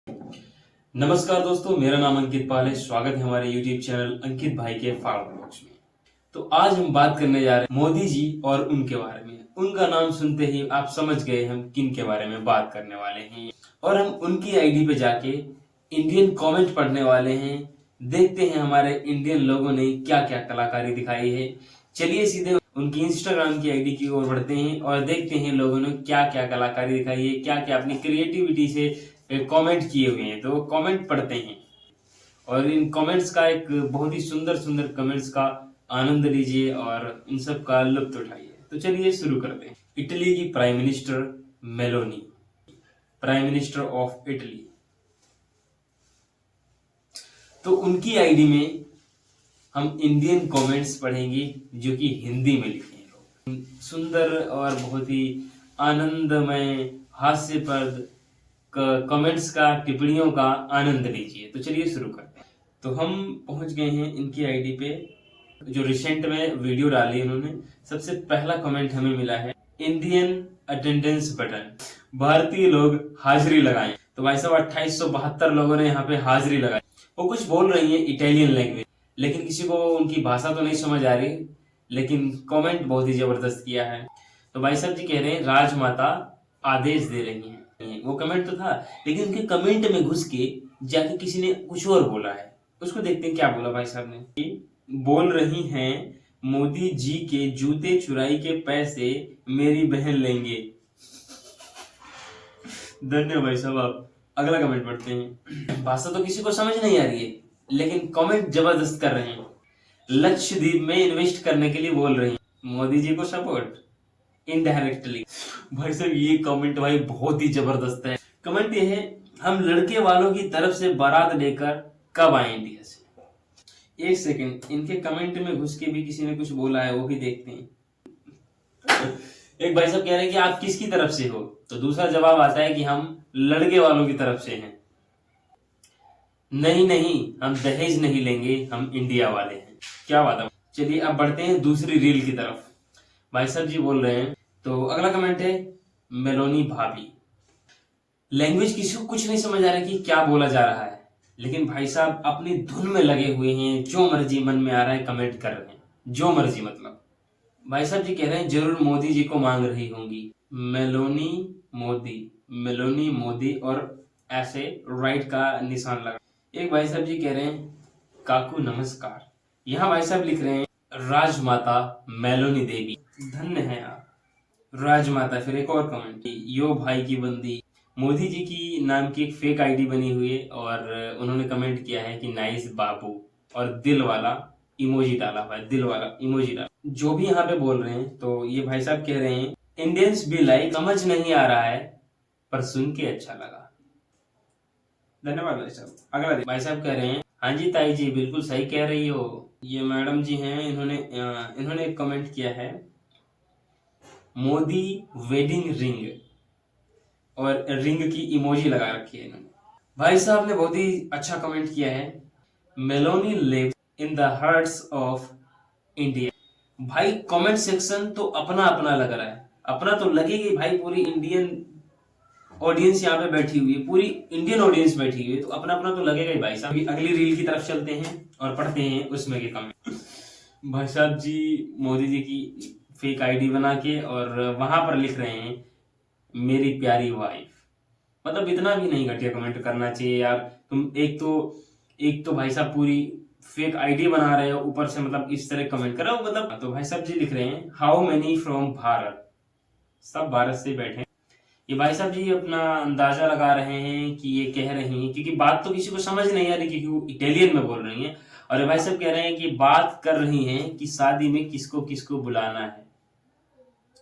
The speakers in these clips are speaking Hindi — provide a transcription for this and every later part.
नमस्कार दोस्तों, मेरा नाम अंकित पाल है। स्वागत है हमारे YouTube चैनल अंकित भाई के फार्म ब्लॉग्स में। तो आज हम बात करने जा रहे हैं मोदी जी और उनके बारे में। उनका नाम सुनते ही आप समझ गए हम किन के बारे में बात करने वाले हैं, और हम उनकी आईडी पे जाके इंडियन कमेंट पढ़ने वाले हैं। देखते हैं हमारे इंडियन लोगों ने क्या क्या कलाकारी दिखाई है। चलिए सीधे उनकी इंस्टाग्राम की आईडी की ओर बढ़ते हैं और देखते हैं लोगों ने क्या क्या कलाकारी दिखाई है, क्या क्या अपनी क्रिएटिविटी से कमेंट किए हुए हैं। तो कमेंट पढ़ते हैं और इन कमेंट्स का एक बहुत ही सुंदर सुंदर कमेंट्स का आनंद लीजिए और इन सब का लुत्फ उठाइए। तो चलिए शुरू करते हैं। इटली की prime minister Meloni, prime minister of Italy. तो उनकी आईडी में हम इंडियन कमेंट्स पढ़ेंगे जो कि हिंदी में लिखे हैं लोग। सुंदर और बहुत ही आनंदमय हास्यप्रद कमेंट्स का, टिप्पणियों का आनंद लीजिए। तो चलिए शुरू करते हैं। तो हम पहुंच गए हैं इनकी आईडी पे, जो रिसेंट में वीडियो डाली इन्होंने। सबसे पहला कमेंट हमें मिला है, इंडियन अटेंडेंस बटन, भारतीय लोग हाजिरी लगाएं। तो भाई साहब 2872 लोगों ने यहाँ पे हाजिरी लगाई। वो कुछ बोल रही है इटालियन लैंग्वेज, लेकिन किसी को उनकी भाषा तो नहीं समझ आ रही, लेकिन कमेंट बहुत ही जबरदस्त किया है। तो भाई साहब जी कह रहे हैं राजमाता आदेश दे रही हैं। वो कमेंट तो था, लेकिन उनके कमेंट में घुस के जाके किसी ने कुछ और बोला है। उसको देखते हैं क्या बोला भाई साहब ने। बोल रही हैं मोदी जी के जूते चुराई के पैसे मेरी बहन लेंगे। धन्यवाद भाई साहब। आप अगला कमेंट पढ़ते हैं। भाषा तो किसी को समझ नहीं आ रही है, लेकिन कमेंट जबरदस्त कर रहे हैं। लक्षद्वीप में इन्वेस्ट करने के लिए बोल रही हैं, मोदी जी को सपोर्ट इनडायरेक्टली। भाई साहब ये कमेंट भाई बहुत ही जबरदस्त है। कमेंट ये है, हम लड़के वालों की तरफ से बारात लेकर कब आए इंडिया से। एक सेकंड, इनके कमेंट में घुस के भी किसी ने कुछ बोला है, वो भी देखते हैं। एक भाई साहब कह रहे हैं कि आप किसकी तरफ से हो, तो दूसरा जवाब आता है कि हम लड़के वालों की तरफ से हैं। नहीं नहीं, हम दहेज नहीं लेंगे, हम इंडिया वाले हैं। क्या बात है। चलिए अब बढ़ते हैं दूसरी रील की तरफ। भाई साहब जी बोल रहे हैं, तो अगला कमेंट है, मेलोनी भाभी। लैंग्वेज किसी को कुछ नहीं समझ आ रहा कि क्या बोला जा रहा है, लेकिन भाई साहब अपनी धुन में लगे हुए हैं। जो मर्जी मन में आ रहा है कमेंट कर रहे हैं, जो मर्जी। मतलब भाई साहब जी कह रहे हैं जरूर मोदी जी को मांग रही होंगी। मेलोनी मोदी, मेलोनी मोदी, और ऐसे राइट का निशान लगा। एक भाई साहब जी कह रहे हैं काकू नमस्कार। यहाँ भाई साहब लिख रहे हैं राजमाता मेलोनी देवी, धन्य है आप राजमाता। फिर एक और कमेंट, यो भाई की बंदी। मोदी जी की नाम की एक फेक आईडी बनी हुई है और उन्होंने कमेंट किया है कि नाइस बाबू, और दिल वाला इमोजी डाला हुआ है, दिल वाला इमोजी डाला। जो भी यहाँ पे बोल रहे हैं, तो ये भाई साहब कह रहे हैं इंडियंस भी लाइक, समझ नहीं आ रहा है पर सुन के अच्छा लगा। धन्यवाद भाई साहब। अगला भाई साहब कह रहे हैं, हाँ जी ताई जी बिल्कुल सही कह रही हो। ये मैडम जी हैं, इन्होंने एक कमेंट किया है, मोदी वेडिंग रिंग, और रिंग की इमोजी लगा रखी है इन्होंने। भाई साहब ने बहुत ही अच्छा कमेंट किया है, Meloni lives in the hearts of India. भाई कमेंट सेक्शन तो अपना अपना लग रहा है। अपना तो लगेगी भाई, पूरी इंडियन ऑडियंस यहाँ पे बैठी हुई है, पूरी इंडियन ऑडियंस बैठी हुई है, तो अपना अपना तो लगेगा ही भाई साहब। अगली रील की तरफ चलते हैं और पढ़ते हैं उसमें के कमेंट। भाई साहब जी मोदी जी की फेक आईडी बना के और वहां पर लिख रहे हैं मेरी प्यारी वाइफ। मतलब इतना भी नहीं घटिया कमेंट करना चाहिए यार। तुम एक तो भाई साहब पूरी फेक आईडी बना रहे हो, ऊपर से मतलब इस तरह कमेंट करो। मतलब तो भाई साहब जी लिख रहे हैं हाउ मेनी फ्रॉम भारत, सब भारत से बैठे हैं। ये भाई साहब जी अपना अंदाजा लगा रहे हैं कि ये कह रही हैं, क्योंकि बात तो किसी को समझ नहीं आ रही, क्योंकि वो इटालियन में बोल रही हैं। और ये भाई साहब कह रहे हैं कि बात कर रही हैं कि शादी में किसको किसको बुलाना है।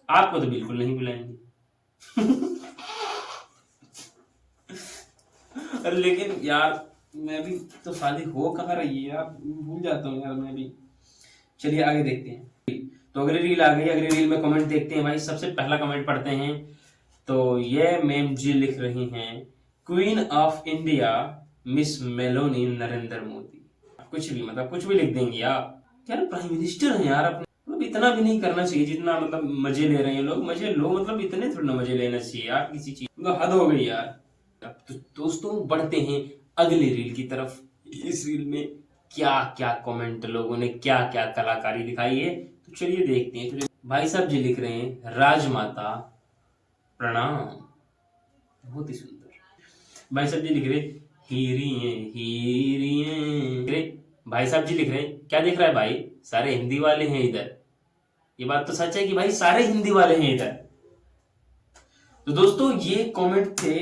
आपको तो बिल्कुल नहीं बुलाएंगे। अरे लेकिन यार मैं भी तो, शादी हो कहाँ रही है यार, भूल जाता हूँ यार मैं भी। चलिए आगे देखते हैं। तो अगली रील आ गई। अगली रील में कमेंट देखते हैं भाई। सबसे पहला कमेंट पढ़ते हैं। तो ये मैम जी लिख रही हैं queen of India miss Meloni Narendra Modi. कुछ भी मतलब कुछ भी लिख देंगे आप। यार प्राइम मिनिस्टर हैं यार अपने, मतलब इतना भी नहीं करना चाहिए जितना मतलब मजे ले रहे हैं लोग। मजे लो, मतलब इतने थोड़ा मजे लेना चाहिए यार किसी चीज, मतलब हद हो गई यार। अब तो दोस्तों बढ़ते हैं अगले रील की तरफ। इस रील में क्या क्या कमेंट, लोगों ने क्या क्या कलाकारी दिखाई है, तो चलिए देखते हैं। तो भाई साहब जी लिख रहे हैं राजमाता प्रणाम, बहुत ही सुंदर। भाई साहब जी लिख रहे हीरिए हीरिए। भाई साहब जी लिख रहे हैं क्या दिख रहा है भाई, सारे हिंदी वाले हैं इधर। ये बात तो सच है कि भाई सारे हिंदी वाले हैं इधर। तो दोस्तों ये कमेंट थे।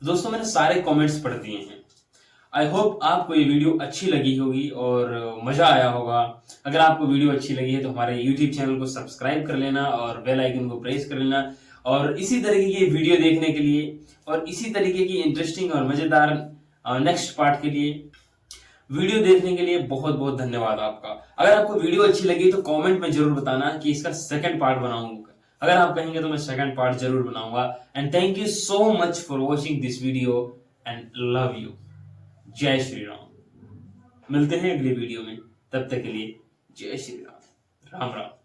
दोस्तों मैंने सारे कमेंट्स पढ़ दिए हैं। आई होप आपको ये वीडियो अच्छी लगी होगी और मजा आया होगा। अगर आपको वीडियो अच्छी लगी है तो हमारे यूट्यूब चैनल को सब्सक्राइब कर लेना और बेल आइकन को प्रेस कर लेना। और इसी तरीके की वीडियो देखने के लिए और इसी तरीके की इंटरेस्टिंग और मजेदार नेक्स्ट पार्ट के लिए, वीडियो देखने के लिए बहुत बहुत धन्यवाद आपका। अगर आपको वीडियो अच्छी लगी तो कमेंट में जरूर बताना कि इसका सेकंड पार्ट बनाऊंगा। अगर आप कहेंगे तो मैं सेकंड पार्ट जरूर बनाऊंगा। And thank you so much for watching this video and love you. जय श्री राम। मिलते हैं अगली वीडियो में, तब तक के लिए जय श्री राम। राम राम।